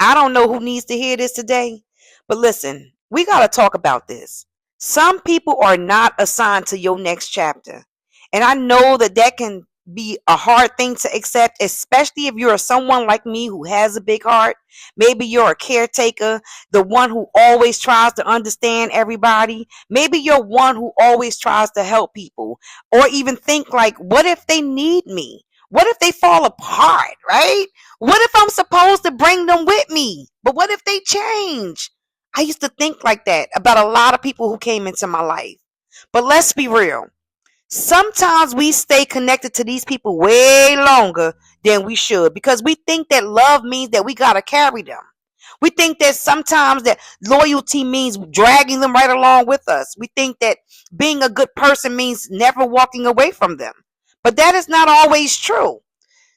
I don't know who needs to hear this today, but listen, we got to talk about this. Some people are not assigned to your next chapter. And I know that that can be a hard thing to accept, especially if you're someone like me who has a big heart. Maybe you're a caretaker, the one who always tries to understand everybody. Maybe you're one who always tries to help people, or even think like, what if they need me? What if they fall apart, right? What if I'm supposed to bring them with me? But what if they change? I used to think like that about a lot of people who came into my life. But let's be real. Sometimes we stay connected to these people way longer than we should because we think that love means that we got to carry them. We think that sometimes that loyalty means dragging them right along with us. We think that being a good person means never walking away from them. But that is not always true.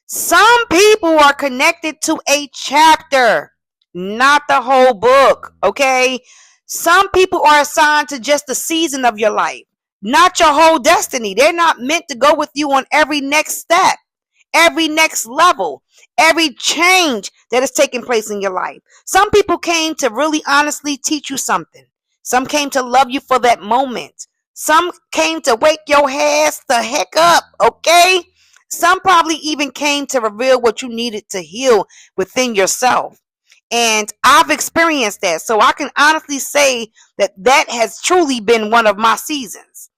Some people are connected to a chapter, not the whole book, okay? Some people are assigned to just the season of your life, not your whole destiny. They're not meant to go with you on every next step, every next level, every change that is taking place in your life. Some people came to really honestly teach you something. Some came to love you for that moment. Some came to wake your ass the heck up, okay? Some probably even came to reveal what you needed to heal within yourself. And I've experienced that. So I can honestly say that that has truly been one of my seasons.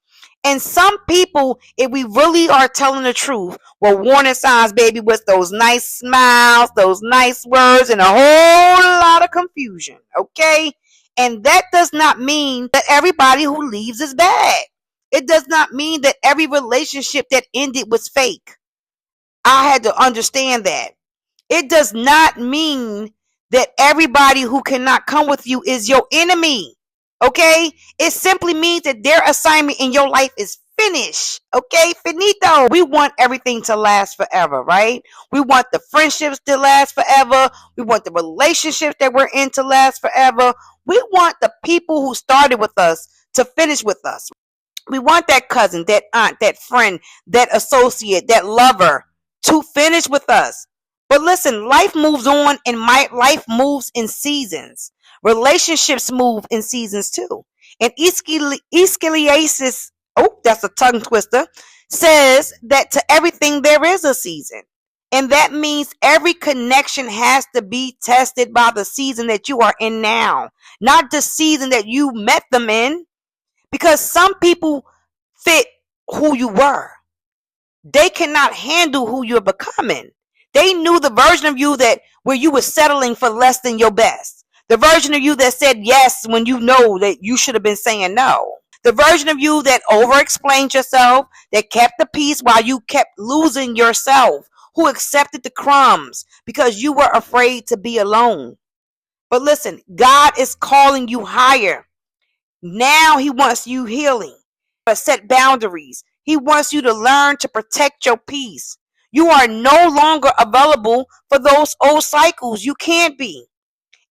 And some people, if we really are telling the truth, were warning signs, baby, with those nice smiles, those nice words, and a whole lot of confusion, okay? And that does not mean that everybody who leaves is bad. It does not mean that every relationship that ended was fake. I had to understand that. It does not mean that everybody who cannot come with you is your enemy. Okay? It simply means that their assignment in your life is finished. Okay? Finito. We want everything to last forever, right? We want the friendships to last forever. We want the relationships that we're in to last forever. We want the people who started with us to finish with us. We want that cousin, that aunt, that friend, that associate, that lover to finish with us. But listen, life moves on, and my life moves in seasons. Relationships move in seasons too. And Aeschyliasis, oh, that's a tongue twister, says that to everything there is a season. And that means every connection has to be tested by the season that you are in now, not the season that you met them in. Because some people fit who you were. They cannot handle who you're becoming. They knew the version of you that where you were settling for less than your best. The version of you that said yes when you know that you should have been saying no. The version of you that over-explained yourself, that kept the peace while you kept losing yourself, who accepted the crumbs because you were afraid to be alone. But listen, God is calling you higher. Now he wants you healing, to set boundaries. He wants you to learn to protect your peace. You are no longer available for those old cycles. You can't be.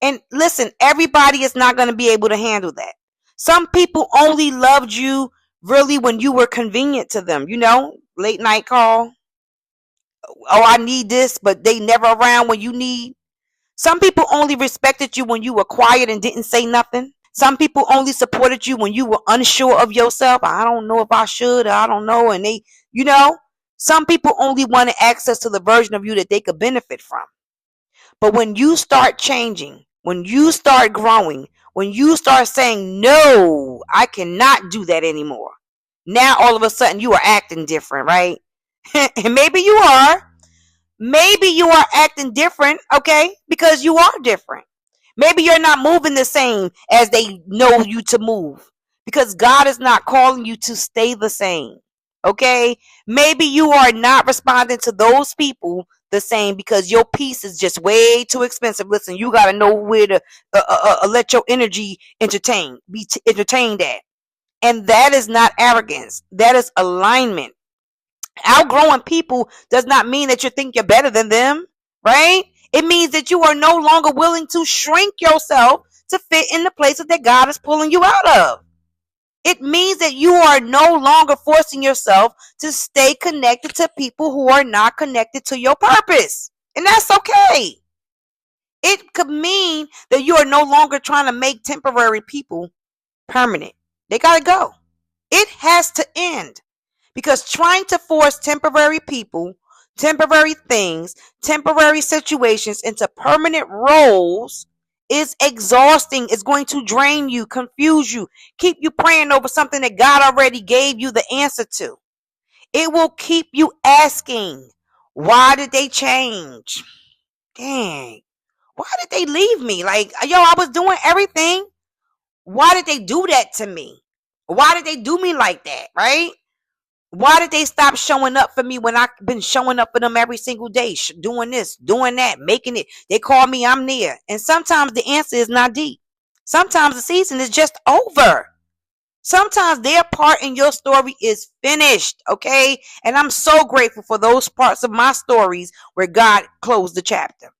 And listen, everybody is not going to be able to handle that. Some people only loved you really when you were convenient to them. You know, late night call. Oh, I need this, but they never around when you need. Some people only respected you when you were quiet and didn't say nothing. Some people only supported you when you were unsure of yourself. I don't know if I should. I don't know. And they, you know, some people only wanted access to the version of you that they could benefit from. But when you start changing, when you start growing, when you start saying, no, I cannot do that anymore. Now, all of a sudden, you are acting different, right? And maybe you are. Maybe you are acting different, okay? Because you are different. Maybe you're not moving the same as they know you to move. Because God is not calling you to stay the same, okay? Maybe you are not responding to those people the same because your peace is just way too expensive. Listen, you got to know where to let your energy be entertained at. And that is not arrogance. That is alignment. Outgrowing people does not mean that you think you're better than them, right? It means that you are no longer willing to shrink yourself to fit in the places that God is pulling you out of. It means that you are no longer forcing yourself to stay connected to people who are not connected to your purpose. And that's okay. It could mean that you are no longer trying to make temporary people permanent. They got to go. It has to end. Because trying to force temporary people, temporary things, temporary situations into permanent roles is exhausting. It's going to drain you, confuse you, keep you praying over something that God already gave you the answer to. It will keep you asking, why did they change? Dang, why did they leave me? Like, yo, I was doing everything. Why did they do that to me? Why did they do me like that, right? Why did they stop showing up for me when I've been showing up for them every single day, doing this, doing that, making it? They call me, I'm near. And sometimes the answer is not deep. Sometimes the season is just over. Sometimes their part in your story is finished, okay? And I'm so grateful for those parts of my stories where God closed the chapter.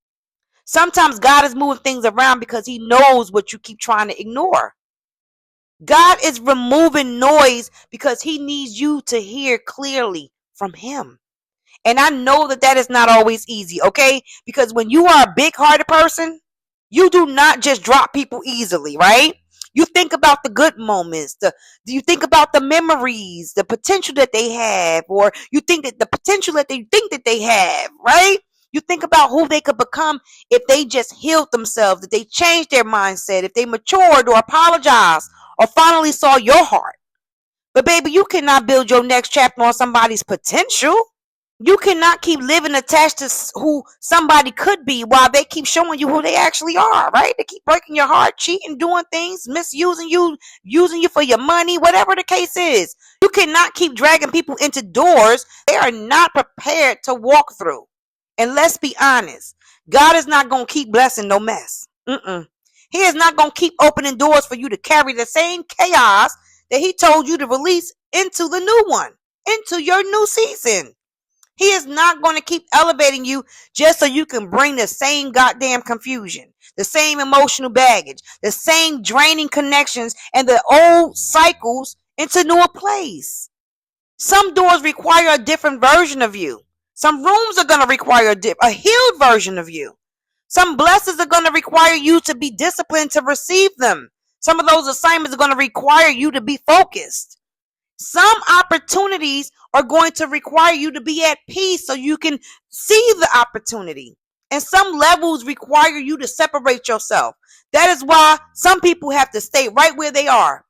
Sometimes God is moving things around because he knows what you keep trying to ignore. God is removing noise because he needs you to hear clearly from him. And I know that that is not always easy, okay? Because when you are a big-hearted person, you do not just drop people easily, right? You think about the good moments, you think about the memories, the potential that they have, or you think that the potential that they think that they have, right? You think about who they could become if they just healed themselves, if they changed their mindset, if they matured or apologized or finally saw your heart. But baby, you cannot build your next chapter on somebody's potential. You cannot keep living attached to who somebody could be while they keep showing you who they actually are, right? They keep breaking your heart, cheating, doing things, misusing you, using you for your money, whatever the case is. You cannot keep dragging people into doors they are not prepared to walk through. And let's be honest, God is not going to keep blessing no mess. He is not going to keep opening doors for you to carry the same chaos that he told you to release into the new one, into your new season. He is not going to keep elevating you just so you can bring the same goddamn confusion, the same emotional baggage, the same draining connections, and the old cycles into newer place. Some doors require a different version of you. Some rooms are going to require a healed version of you. Some blessings are going to require you to be disciplined to receive them. Some of those assignments are going to require you to be focused. Some opportunities are going to require you to be at peace so you can see the opportunity. And some levels require you to separate yourself. That is why some people have to stay right where they are.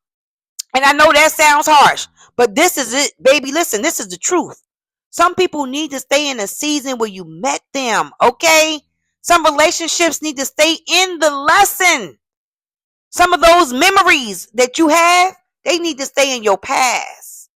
And I know that sounds harsh, but this is it, baby. Listen, this is the truth. Some people need to stay in a season where you met them, okay? Some relationships need to stay in the lesson. Some of those memories that you have, they need to stay in your past.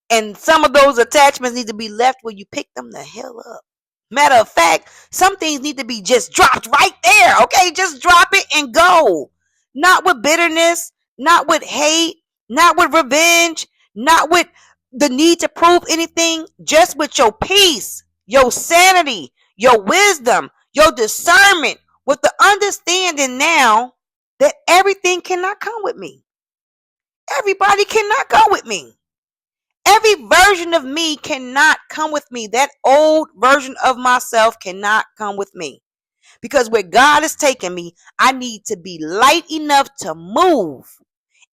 And some of those attachments need to be left where you pick them the hell up. Matter of fact, some things need to be just dropped right there, okay? Just drop it and go. Not with bitterness, not with hate, not with revenge, not with the need to prove anything, just with your peace, your sanity, your wisdom, your discernment, with the understanding now that everything cannot come with me. Everybody cannot go with me. Every version of me cannot come with me. That old version of myself cannot come with me. Because where God is taking me, I need to be light enough to move.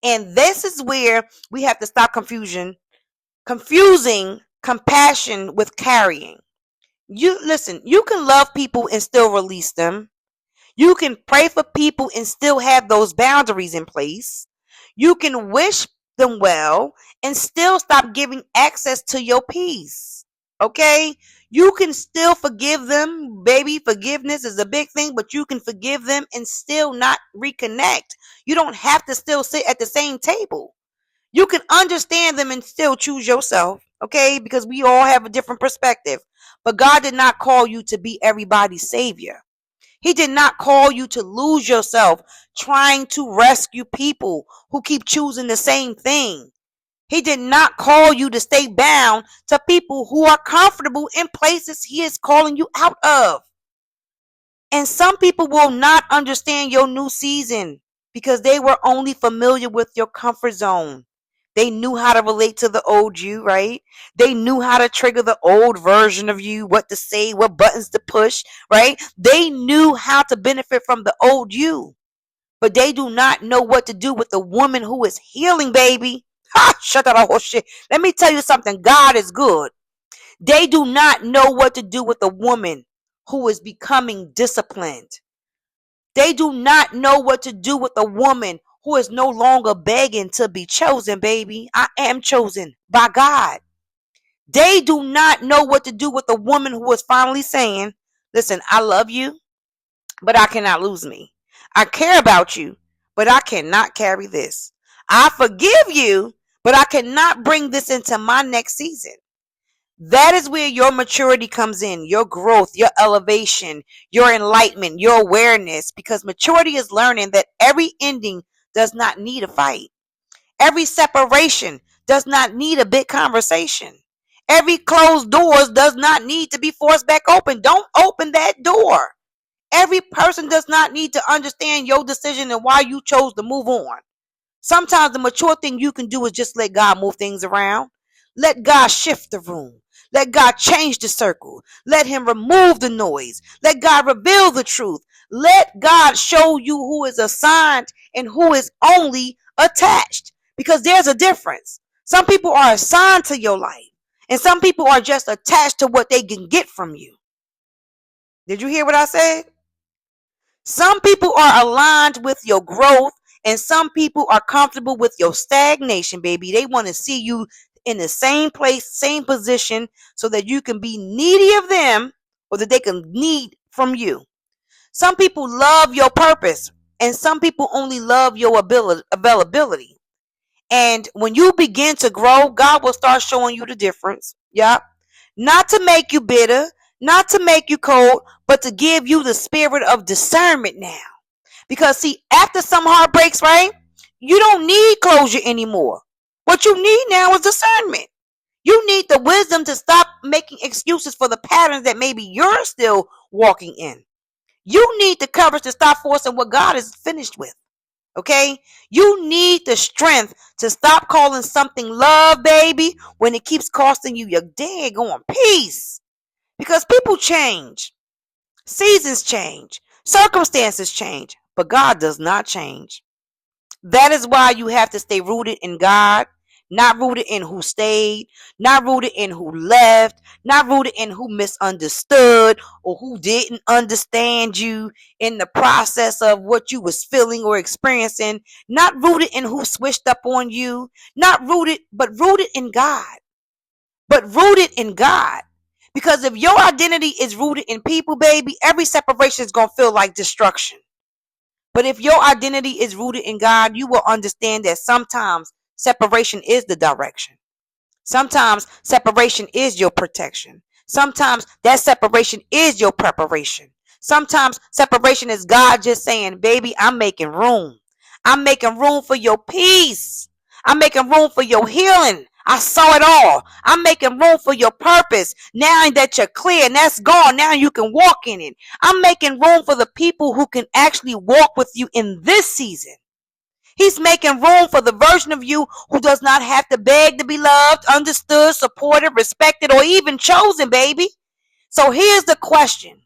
And this is where we have to stop confusing compassion with carrying. You listen, you can love people and still release them. You can pray for people and still have those boundaries in place. You can wish them well and still stop giving access to your peace. Okay? You can still forgive them. Baby, forgiveness is a big thing, but you can forgive them and still not reconnect. You don't have to still sit at the same table. You can understand them and still choose yourself. Okay? Because we all have a different perspective. But God did not call you to be everybody's savior. He did not call you to lose yourself trying to rescue people who keep choosing the same thing. He did not call you to stay bound to people who are comfortable in places he is calling you out of. And some people will not understand your new season because they were only familiar with your comfort zone. They knew how to relate to the old you, right? They knew how to trigger the old version of you, what to say, what buttons to push, right? They knew how to benefit from the old you, but they do not know what to do with the woman who is healing, baby. Ha! Shut that whole shit. Let me tell you something. God is good. They do not know what to do with a woman who is becoming disciplined. They do not know what to do with a woman who is no longer begging to be chosen, baby. I am chosen by God. They do not know what to do with a woman who is finally saying, listen, I love you, but I cannot lose me. I care about you, but I cannot carry this. I forgive you, but I cannot bring this into my next season. That is where your maturity comes in, your growth, your elevation, your enlightenment, your awareness, because maturity is learning that every ending does not need a fight. Every separation does not need a big conversation. Every closed doors does not need to be forced back open. Don't open that door. Every person does not need to understand your decision and why you chose to move on. Sometimes the mature thing you can do is just let God move things around. Let God shift the room. Let God change the circle. Let him remove the noise. Let God reveal the truth. Let God show you who is assigned and who is only attached. Because there's a difference. Some people are assigned to your life, and some people are just attached to what they can get from you. Did you hear what I said? Some people are aligned with your growth, and some people are comfortable with your stagnation, baby. They want to see you in the same place, same position, so that you can be needy of them or that they can need from you. Some people love your purpose, and some people only love your availability. And when you begin to grow, God will start showing you the difference. Yeah. Not to make you bitter, not to make you cold, but to give you the spirit of discernment now. Because see, after some heartbreaks, right? You don't need closure anymore. What you need now is discernment. You need the wisdom to stop making excuses for the patterns that maybe you're still walking in. You need the courage to stop forcing what God is finished with. Okay? You need the strength to stop calling something love, baby, when it keeps costing you your daggone peace. Because people change. Seasons change. Circumstances change. But God does not change. That is why you have to stay rooted in God, not rooted in who stayed, not rooted in who left, not rooted in who misunderstood or who didn't understand you in the process of what you was feeling or experiencing, not rooted in who switched up on you, not rooted, but rooted in God. But rooted in God. Because if your identity is rooted in people, baby, every separation is going to feel like destruction. But if your identity is rooted in God, you will understand that sometimes separation is the direction. Sometimes separation is your protection. Sometimes that separation is your preparation. Sometimes separation is God just saying, baby, I'm making room. I'm making room for your peace. I'm making room for your healing. I saw it all. I'm making room for your purpose. Now that you're clear and that's gone, now you can walk in it. I'm making room for the people who can actually walk with you in this season. He's making room for the version of you who does not have to beg to be loved, understood, supported, respected, or even chosen, baby. So here's the question.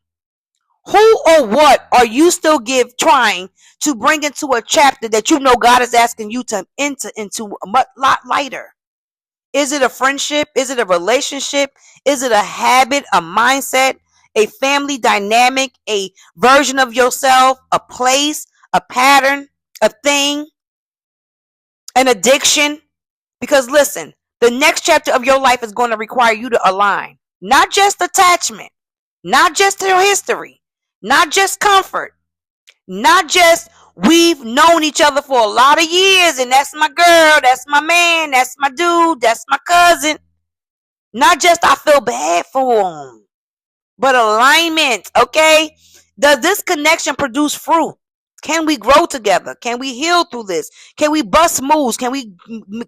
Who or what are you still trying to bring into a chapter that you know God is asking you to enter into a lot lighter? Is it a friendship? Is it a relationship? Is it a habit, a mindset, a family dynamic, a version of yourself, a place, a pattern, a thing, an addiction? Because listen, the next chapter of your life is going to require you to align. Not just attachment, not just your history, not just comfort, not just we've known each other for a lot of years and that's my girl, that's my man, that's my dude, that's my cousin. Not just I feel bad for him, but alignment, okay? Does this connection produce fruit? Can we grow together? Can we heal through this? Can we bust moves? Can we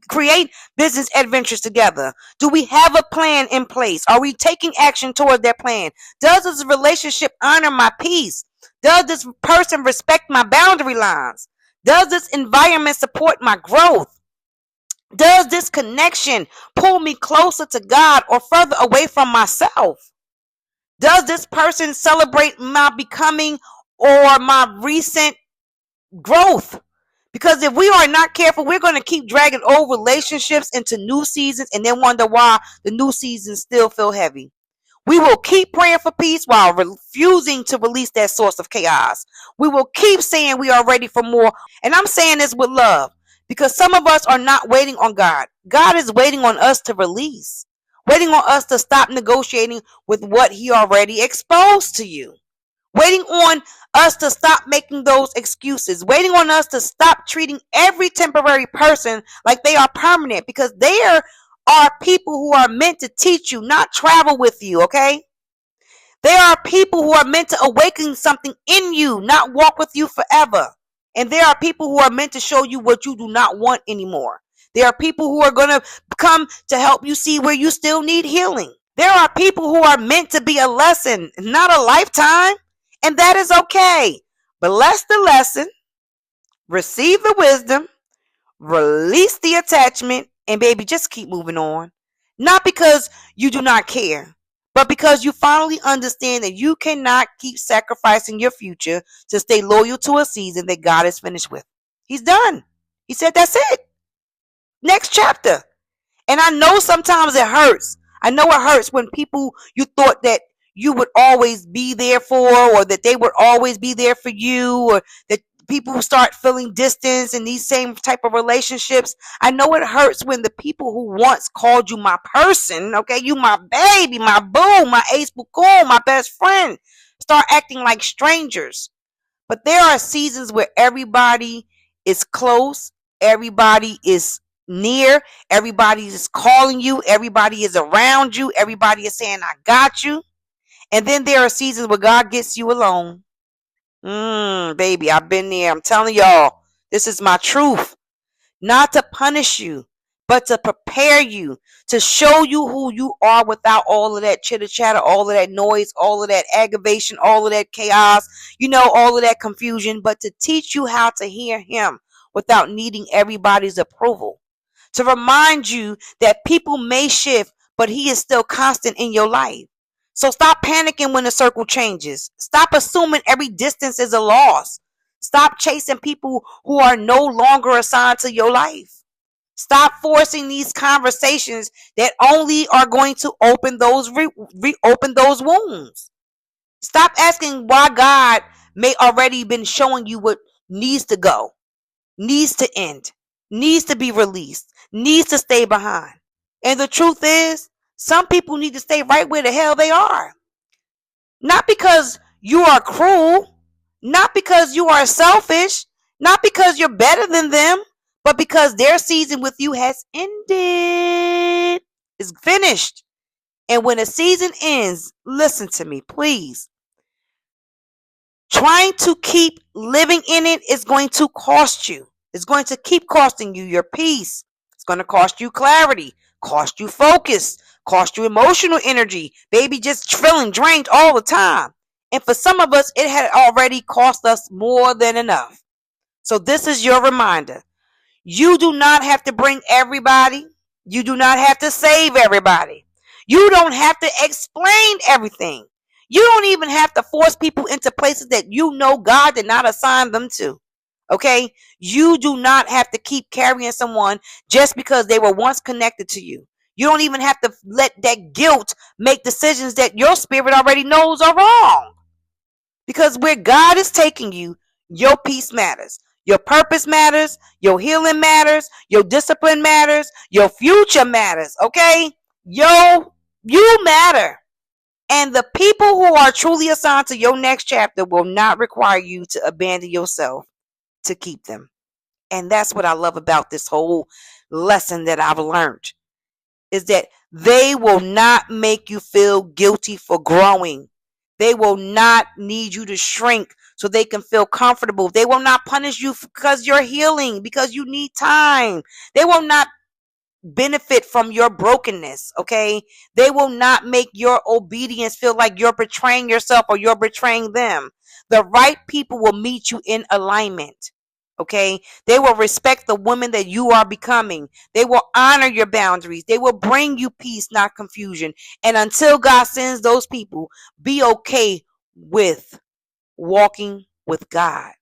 create business adventures together? Do we have a plan in place? Are we taking action towards that plan? Does this relationship honor my peace? Does this person respect my boundary lines? Does this environment support my growth? Does this connection pull me closer to God or further away from myself? Does this person celebrate my becoming or my recent growth? Because if we are not careful, we're going to keep dragging old relationships into new seasons and then wonder why the new seasons still feel heavy. We will keep praying for peace while refusing to release that source of chaos. We will keep saying we are ready for more. And I'm saying this with love because some of us are not waiting on God. God is waiting on us to release, waiting on us to stop negotiating with what He already exposed to you, waiting on us to stop making those excuses, waiting on us to stop treating every temporary person like they are permanent, because there are people who are meant to teach you, not travel with you, okay? There are people who are meant to awaken something in you, not walk with you forever. And there are people who are meant to show you what you do not want anymore. There are people who are going to come to help you see where you still need healing. There are people who are meant to be a lesson, not a lifetime. And that is okay. Bless the lesson, receive the wisdom, release the attachment, and baby, just keep moving on. Not because you do not care, but because you finally understand that you cannot keep sacrificing your future to stay loyal to a season that God is finished with. He's done. He said, that's it. Next chapter. And I know sometimes it hurts. I know it hurts when people you thought that you would always be there for, or that they would always be there for you, or that people start feeling distance in these same type of relationships. I know it hurts when the people who once called you my person, okay, you my baby, my boo, my ace buccoon, my best friend, start acting like strangers. But there are seasons where everybody is close, everybody is near, everybody is calling you, everybody is around you, everybody is saying, I got you. And then there are seasons where God gets you alone. Baby, I've been there. I'm telling y'all, this is my truth. Not to punish you, but to prepare you, to show you who you are without all of that chitter chatter, all of that noise, all of that aggravation, all of that chaos, all of that confusion, but to teach you how to hear Him without needing everybody's approval. To remind you that people may shift, but He is still constant in your life. So stop panicking when the circle changes. Stop assuming every distance is a loss. Stop chasing people who are no longer assigned to your life. Stop forcing these conversations that only are going to open those reopen those wounds. Stop asking why God may already been showing you what needs to go, needs to end, needs to be released, needs to stay behind. And the truth is, some people need to stay right where the hell they are. Not because you are cruel, not because you are selfish, not because you're better than them, but because their season with you has ended. It's finished. And when a season ends, listen to me, please. Trying to keep living in it is going to cost you. It's going to keep costing you your peace. It's going to cost you clarity, cost you focus, cost you emotional energy. Baby, just feeling drained all the time. And for some of us, it had already cost us more than enough. So this is your reminder. You do not have to bring everybody. You do not have to save everybody. You don't have to explain everything. You don't even have to force people into places that you know God did not assign them to. Okay? You do not have to keep carrying someone just because they were once connected to you. You don't even have to let that guilt make decisions that your spirit already knows are wrong. Because where God is taking you, your peace matters. Your purpose matters. Your healing matters. Your discipline matters. Your future matters. Okay? You matter. And the people who are truly assigned to your next chapter will not require you to abandon yourself to keep them. And that's what I love about this whole lesson that I've learned, is that they will not make you feel guilty for growing. They will not need you to shrink so they can feel comfortable. They will not punish you because you're healing, because you need time. They will not benefit from your brokenness, okay? They will not make your obedience feel like you're betraying yourself or you're betraying them. The right people will meet you in alignment, Okay, they will respect the woman that you are becoming. They will honor your boundaries. They will bring you peace, not confusion. And until God sends those people, be okay with walking with God.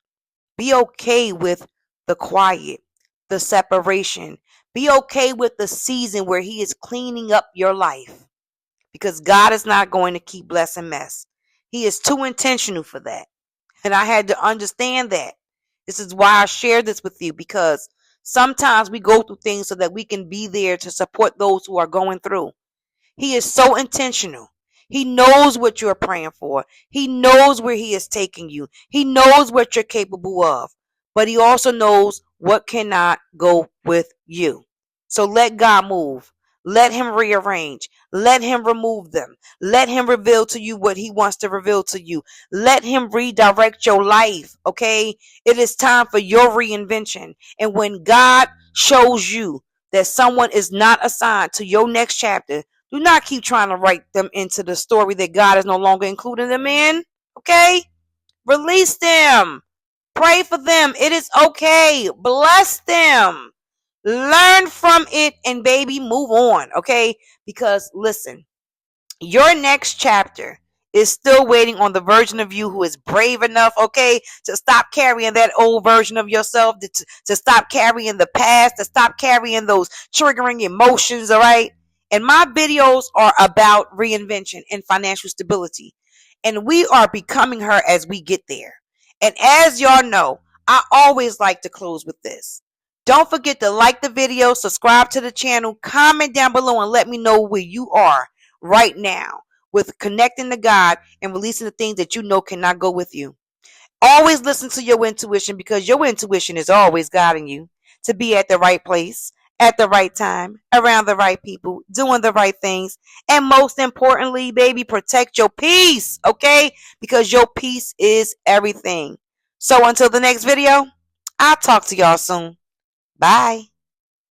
Be okay with the quiet, the separation. Be okay with the season where He is cleaning up your life, because God is not going to keep blessing mess. He is too intentional for that. And I had to understand that. This is why I share this with you, because sometimes we go through things so that we can be there to support those who are going through. He is so intentional. He knows what you're praying for. He knows where He is taking you. He knows what you're capable of. But He also knows what cannot go with you. So let God move. Let Him rearrange. Let Him remove them. Let Him reveal to you what He wants to reveal to you. Let Him redirect your life, okay? It is time for your reinvention. And when God shows you that someone is not assigned to your next chapter, do not keep trying to write them into the story that God is no longer including them in. Okay? Release them. Pray for them. It is okay. Bless them. Learn from it and baby, move on. Okay? Because listen, your next chapter is still waiting on the version of you who is brave enough, okay, to stop carrying that old version of yourself, to stop carrying the past, to stop carrying those triggering emotions, all right? And my videos are about reinvention and financial stability. And we are becoming her as we get there. And as y'all know, I always like to close with this. Don't forget to like the video, subscribe to the channel, comment down below, and let me know where you are right now with connecting to God and releasing the things that you know cannot go with you. Always listen to your intuition, because your intuition is always guiding you to be at the right place, at the right time, around the right people, doing the right things. And most importantly, baby, protect your peace, okay? Because your peace is everything. So until the next video, I'll talk to y'all soon. Bye.